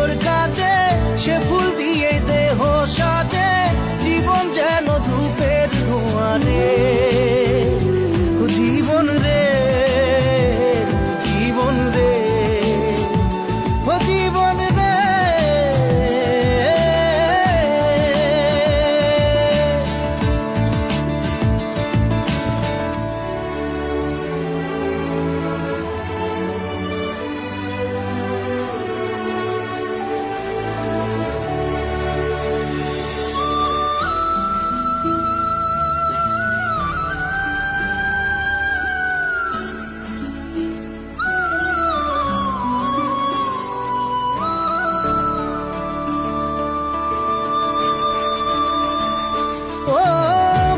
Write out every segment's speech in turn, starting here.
তোর কাছে, সে ফুল দিয়ে দেহ সাজে, জীবন যেন ধূপের ধোঁয়ারে। জীবন রে, জীবন রে, ও জীবন রে। ও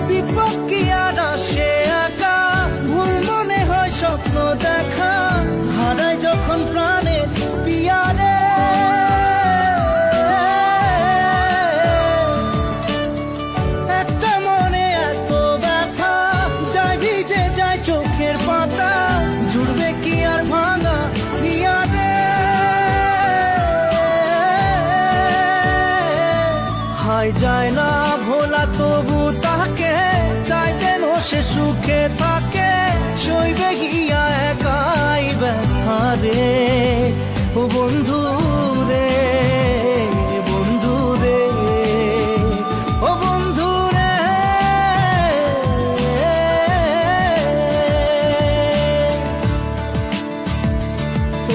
বিপদ কি আর আসে একা, ভুল মনে হয় স্বপ্ন দেখা, হারাই যখন প্রাণে পিয়ারে। একটা মনে এত ব্যথা, যায় ভিজে যায় চোখের পাতা, জুড়বে কি আর ভাঙা পিয়ারে। হাই যায় না ভোলা তবু তাকে, চাই যেন সে সুখে থাকে, সইবে গিয়া একাই ব্যথা রে। ও বন্ধু রে, বন্ধু রে, ও বন্ধু রে।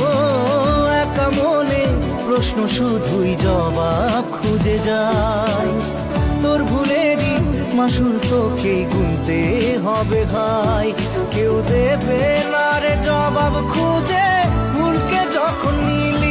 ও একা মনে প্রশ্ন শুধুই জবাব খুঁজে যায়, তোর ভুলেরই মাসুর তোকেই গুনতে হবে ভাই। কেউ দেবে না রে জবাব খুঁজে, ভুলকে যখন নিলি